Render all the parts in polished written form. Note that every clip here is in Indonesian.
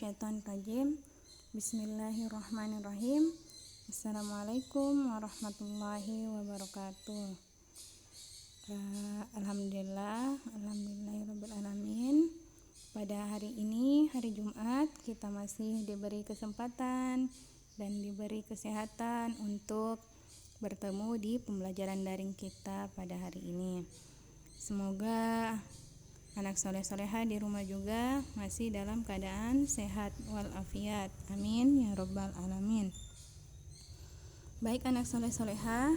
minasyaitonirrajim. Bismillahirrahmanirrahim. Assalamualaikum warahmatullahi wabarakatuh. Alhamdulillahirabbil alamin. Pada hari ini, hari Jumat, kita masih diberi kesempatan dan diberi kesehatan untuk bertemu di pembelajaran daring kita pada hari ini. Semoga anak soleh-soleha di rumah juga masih dalam keadaan sehat walafiat. Amin ya rabbal alamin. Baik anak soleh-soleha,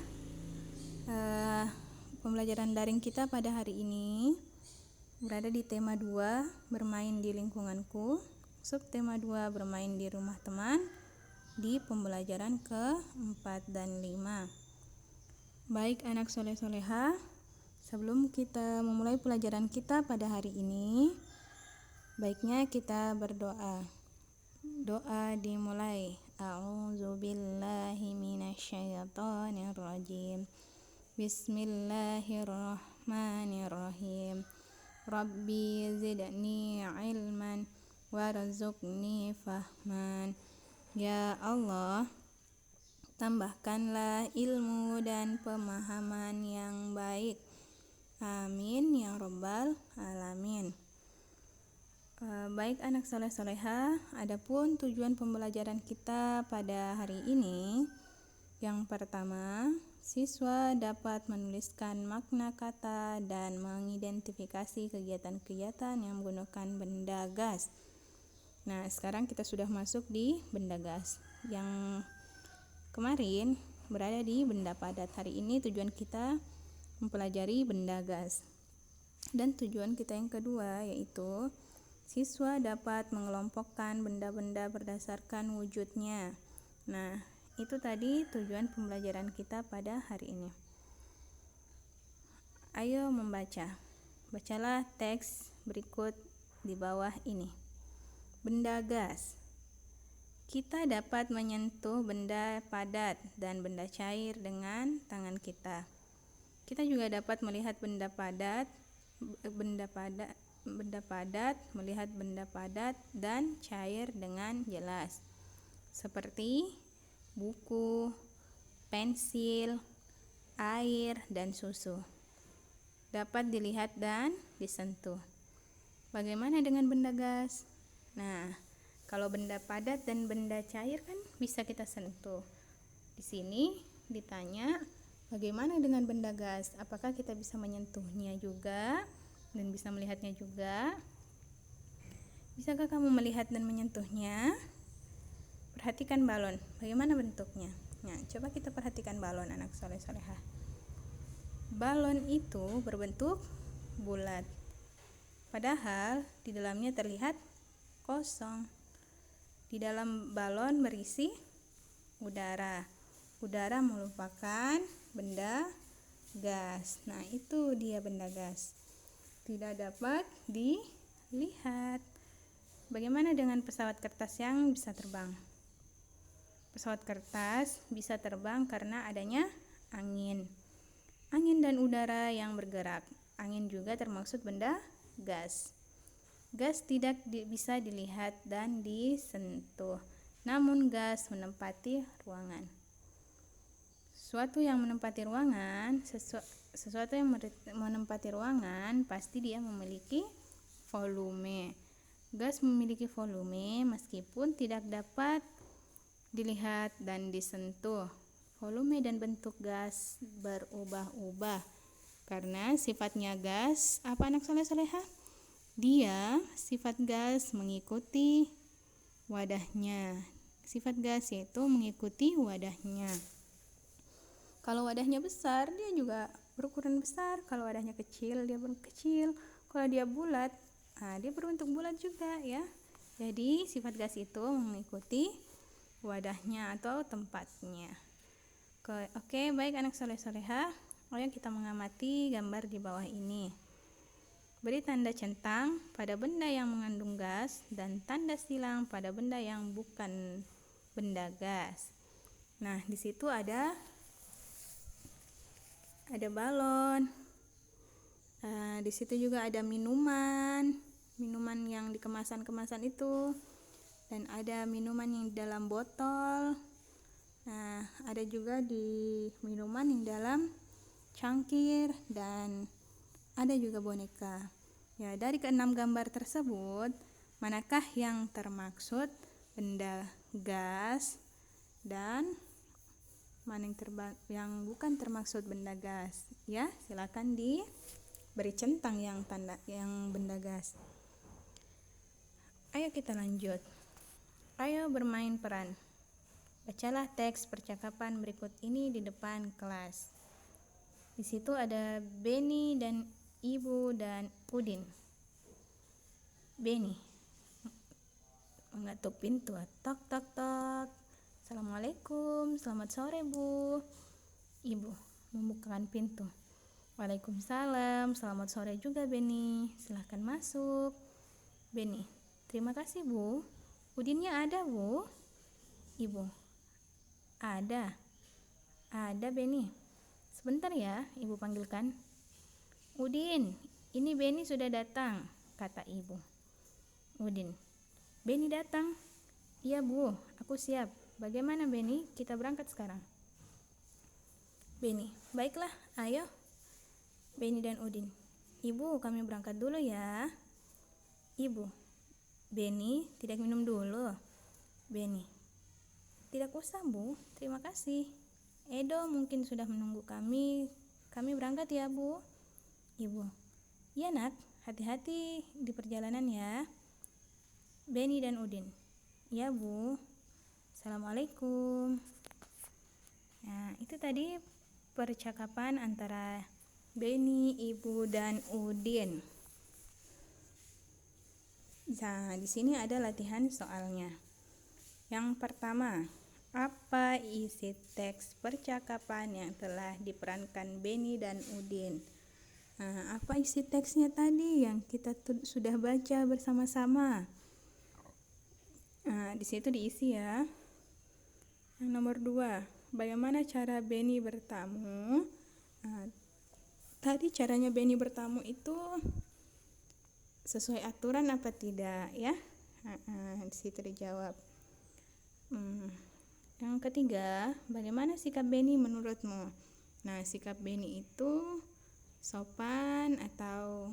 pembelajaran daring kita pada hari ini berada di tema 2, bermain di lingkunganku. Subtema 2, bermain di rumah teman, di pembelajaran ke-4 dan 5. Baik anak soleh-soleha, sebelum kita memulai pelajaran kita pada hari ini, baiknya kita berdoa. Doa dimulai. A'udzubillahi minasyaitonirrajim. Bismillahirrahmanirrahim. Rabbi zidni ilman warzuqni fahman. Ya Allah, tambahkanlah ilmu dan pemahaman yang baik. Amin ya rabbal alamin. Baik anak soleh-soleha, adapun tujuan pembelajaran kita pada hari ini, yang pertama, siswa dapat menuliskan makna kata dan mengidentifikasi kegiatan-kegiatan yang menggunakan benda gas. Nah, sekarang kita sudah masuk di benda gas. Yang kemarin berada di benda padat. Hari ini tujuan kita mempelajari benda gas. Dan tujuan kita yang kedua yaitu siswa dapat mengelompokkan benda-benda berdasarkan wujudnya. Nah, itu tadi tujuan pembelajaran kita pada hari ini. Ayo membaca. Bacalah teks berikut di bawah ini. Benda gas. Kita dapat menyentuh benda padat dan benda cair dengan tangan kita. Kita juga dapat melihat benda padat, melihat benda padat dan cair dengan jelas. Seperti buku, pensil, air, dan susu. Dapat dilihat dan disentuh. Bagaimana dengan benda gas? Nah, kalau benda padat dan benda cair kan bisa kita sentuh. Di sini ditanya, bagaimana dengan benda gas? Apakah kita bisa menyentuhnya juga dan bisa melihatnya juga? Bisakah kamu melihat dan menyentuhnya? Perhatikan balon, bagaimana bentuknya? Nah, coba kita perhatikan balon anak soleh-soleha. Balon itu berbentuk bulat. Padahal di dalamnya terlihat kosong. Di dalam balon berisi udara. Udara merupakan benda gas. Nah, itu dia benda gas. Tidak dapat dilihat. Bagaimana dengan pesawat kertas yang bisa terbang? Pesawat kertas bisa terbang karena adanya angin. Angin dan udara yang bergerak. Angin juga termaksud benda gas. Gas tidak bisa dilihat dan disentuh, namun gas menempati ruangan. Sesuatu yang menempati ruangan pasti dia memiliki volume. Gas memiliki volume meskipun tidak dapat dilihat dan disentuh. Volume dan bentuk gas berubah-ubah karena sifatnya gas. Apa anak soleh-soleha? Sifat gas mengikuti wadahnya. Sifat gas yaitu mengikuti wadahnya. Kalau wadahnya besar, dia juga berukuran besar. Kalau wadahnya kecil, dia berbentuk kecil. Kalau dia bulat, dia berbentuk bulat juga ya. Jadi sifat gas itu mengikuti wadahnya atau tempatnya. Oke, baik anak soleh-soleha. Ayo kita mengamati gambar di bawah ini. Beri tanda centang pada benda yang mengandung gas dan tanda silang pada benda yang bukan benda gas. Nah, di situ ada balon. Di situ juga ada minuman yang di kemasan-kemasan itu. dan ada minuman yang dalam botol. Nah, ada juga di minuman yang dalam cangkir dan ada juga boneka. Ya, dari keenam gambar tersebut, manakah yang termaksud benda gas dan mana yang bukan termaksud benda gas? Ya, silakan diberi centang yang tanda yang benda gas. Ayo kita lanjut. Ayo bermain peran. Bacalah teks percakapan berikut ini di depan kelas. Di situ ada Beni dan Ibu dan Udin. Beni mengetuk pintu. Tok tok tok. Assalamualaikum, selamat sore Bu. Ibu membukakan pintu. Waalaikumsalam, selamat sore juga Beni. Silahkan masuk. Beni, terima kasih Bu. Udinnya ada Bu. Ibu, ada Beni. Sebentar ya, Ibu panggilkan. Udin, ini Beni sudah datang, kata Ibu. Udin, Beni datang? Iya Bu, aku siap. Bagaimana Beni, kita berangkat sekarang? Beni, baiklah, ayo. Beni dan Udin, Ibu kami berangkat dulu ya. Ibu, Beni tidak minum dulu. Beni, tidak usah Bu, terima kasih. Edo mungkin sudah menunggu kami berangkat ya Bu. Ibu, iya nak, hati-hati di perjalanan ya. Beni dan Udin, iya Bu. Assalamualaikum. Nah, itu tadi percakapan antara Beni, Ibu, dan Udin. Nah, di sini ada latihan soalnya. Yang pertama, apa isi teks percakapan yang telah diperankan Beni dan Udin? Nah, apa isi teksnya tadi yang kita sudah baca bersama-sama? Nah, di situ diisi ya. Yang nomor 2, bagaimana cara Beni bertamu? Nah, tadi caranya Beni bertamu itu sesuai aturan apa tidak ya? Di situ dijawab. Yang ketiga, bagaimana sikap Beni menurutmu? Nah, sikap Beni itu sopan atau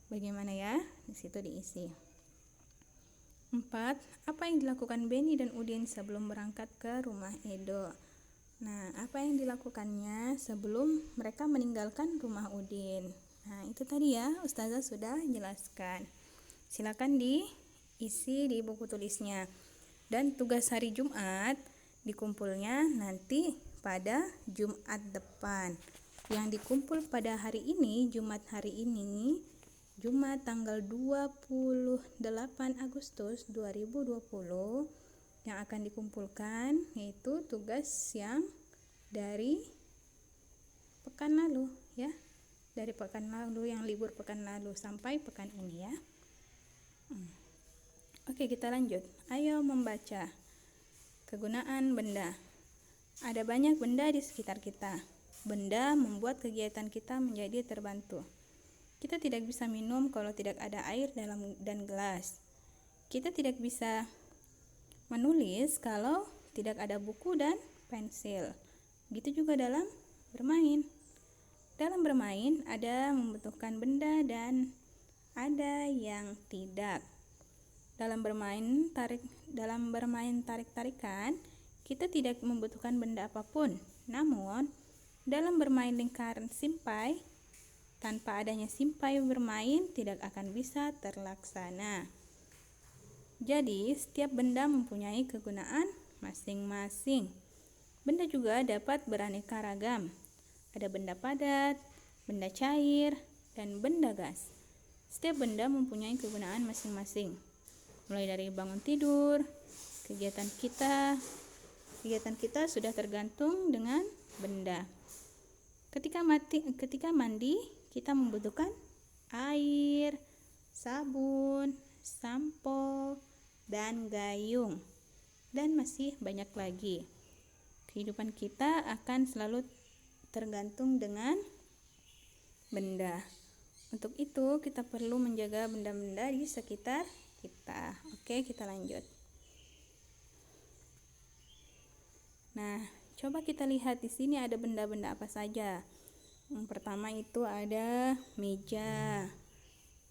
bagaimana ya? Di situ diisi. 4, apa yang dilakukan Beni dan Udin sebelum berangkat ke rumah Edo? Nah, apa yang dilakukannya sebelum mereka meninggalkan rumah Udin? Nah, itu tadi ya, Ustazah sudah jelaskan. Silakan diisi di buku tulisnya. Dan tugas hari Jumat dikumpulnya nanti pada Jumat depan. Yang dikumpul pada hari ini, Jumat hari ini, Jumat tanggal 28 Agustus 2020, yang akan dikumpulkan yaitu tugas yang dari pekan lalu ya. Dari pekan lalu, yang libur pekan lalu sampai pekan ini ya. Oke, kita lanjut. Ayo membaca. Kegunaan benda. Ada banyak benda di sekitar kita. Benda membuat kegiatan kita menjadi terbantu. Kita tidak bisa minum kalau tidak ada air dan gelas. Kita tidak bisa menulis kalau tidak ada buku dan pensil. Begitu juga dalam bermain. Dalam bermain ada membutuhkan benda dan ada yang tidak. Dalam bermain tarik-tarikan, kita tidak membutuhkan benda apapun. Namun, dalam bermain lingkaran simpai, tanpa adanya simpai bermain tidak akan bisa terlaksana. Jadi, setiap benda mempunyai kegunaan masing-masing. Benda juga dapat beraneka ragam. Ada benda padat, benda cair, dan benda gas. Setiap benda mempunyai kegunaan masing-masing. Mulai dari bangun tidur, kegiatan kita sudah tergantung dengan benda. Ketika mandi, kita membutuhkan air, sabun, sampo, dan gayung, dan masih banyak lagi. Kehidupan kita akan selalu tergantung dengan benda. Untuk itu, kita perlu menjaga benda-benda di sekitar kita. Oke, kita lanjut. Nah, coba kita lihat di sini ada benda-benda apa saja. Yang pertama itu ada meja.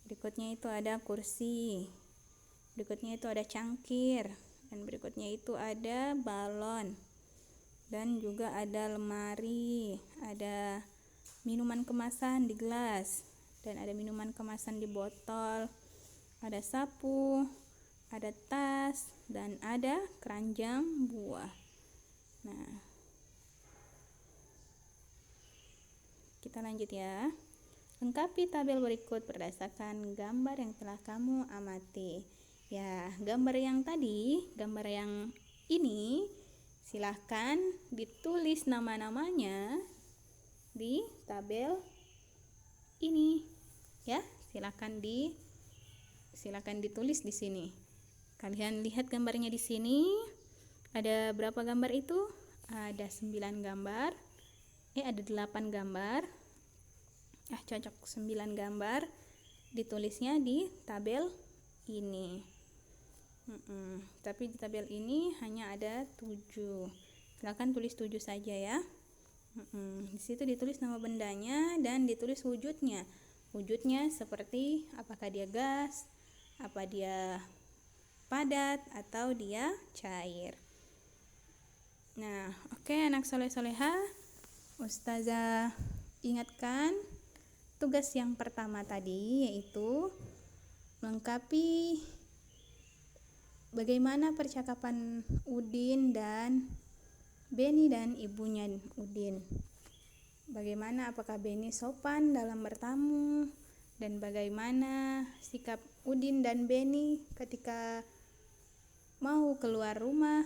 Berikutnya itu ada kursi. Berikutnya itu ada cangkir. Dan berikutnya itu ada balon. Dan juga ada lemari. Ada minuman kemasan di gelas. Dan ada minuman kemasan di botol. Ada sapu. Ada tas. Dan ada keranjang buah. Nah, kita lanjut ya. Lengkapi tabel berikut berdasarkan gambar yang telah kamu amati. Ya, gambar yang tadi, gambar yang ini, silahkan ditulis nama-namanya di tabel ini. Ya, silahkan ditulis di sini. Kalian lihat gambarnya di sini. Ada berapa gambar itu? Ada 9 gambar. Ada 8 gambar. Cocok 9 gambar. Ditulisnya di tabel ini. Tapi di tabel ini hanya ada 7. Silakan tulis 7 saja ya. Di situ ditulis nama bendanya dan ditulis wujudnya. Wujudnya seperti apakah dia gas, apa dia padat, atau dia cair. Nah, oke anak soleh-soleha, Ustazah ingatkan tugas yang pertama tadi, yaitu melengkapi bagaimana percakapan Udin dan Beni dan ibunya Udin. Bagaimana, apakah Beni sopan dalam bertamu, dan bagaimana sikap Udin dan Beni ketika mau keluar rumah.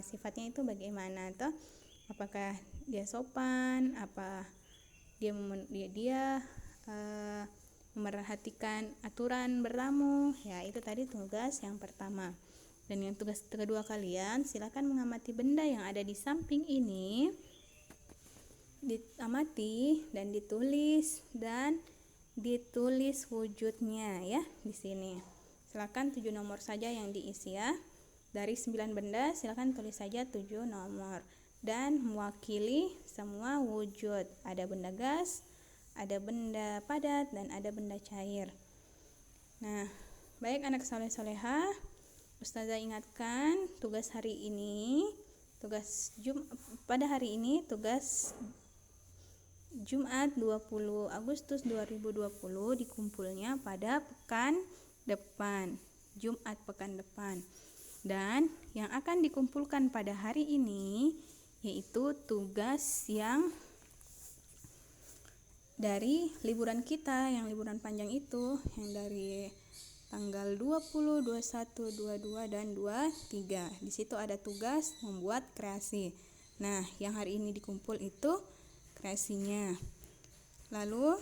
Sifatnya itu bagaimana, toh? Apakah dia sopan, apa dia memerhatikan aturan bertamu. Ya, itu tadi tugas yang pertama. Dan yang tugas kedua, kalian silakan mengamati benda yang ada di samping ini, diamati dan ditulis wujudnya ya di sini. Silakan 7 nomor saja yang diisi ya. Dari 9 benda silakan tulis saja 7 nomor dan mewakili semua wujud. Ada benda gas, ada benda padat, dan ada benda cair. Nah, baik anak soleh-soleha, Ustazah ingatkan tugas hari ini, pada hari ini tugas Jumat 20 Agustus 2020 dikumpulnya pada pekan depan, Jumat pekan depan. Dan yang akan dikumpulkan pada hari ini yaitu tugas yang dari liburan kita, yang liburan panjang itu, yang dari tanggal 20, 21, 22, dan 23. Di situ ada tugas membuat kreasi. Nah, yang hari ini dikumpul itu kreasinya. Lalu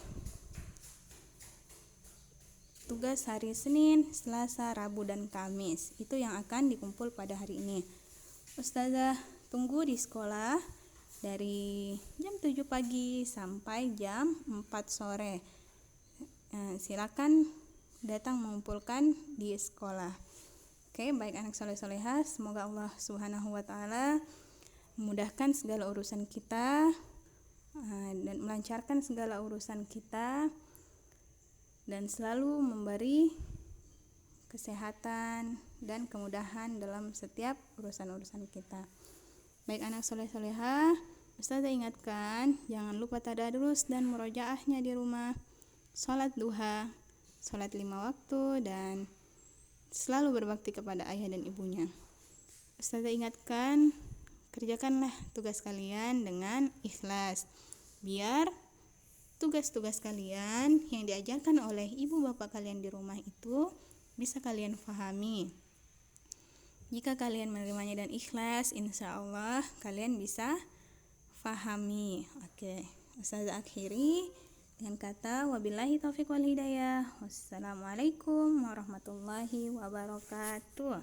tugas hari Senin, Selasa, Rabu, dan Kamis itu yang akan dikumpul pada hari ini. Ustazah tunggu di sekolah dari jam 7 pagi sampai jam 4 sore. Silakan datang mengumpulkan di sekolah. Oke, baik anak soleh-soleha, semoga Allah Subhanahu wa taala memudahkan segala urusan kita dan melancarkan segala urusan kita, dan selalu memberi kesehatan dan kemudahan dalam setiap urusan-urusan kita. Baik anak soleh-soleha, Ustazah ingatkan jangan lupa tadarus dan murojaahnya di rumah, sholat duha, sholat 5 waktu, dan selalu berbakti kepada ayah dan ibunya. Ustazah ingatkan kerjakanlah tugas kalian dengan ikhlas, biar tugas-tugas kalian yang diajarkan oleh ibu bapak kalian di rumah itu bisa kalian fahami. Jika kalian menerimanya dan ikhlas, insya Allah kalian bisa fahami. Oke, Ustazah akhiri dengan kata wabillahi taufiq wal hidayah. Wassalamualaikum warahmatullahi wabarakatuh.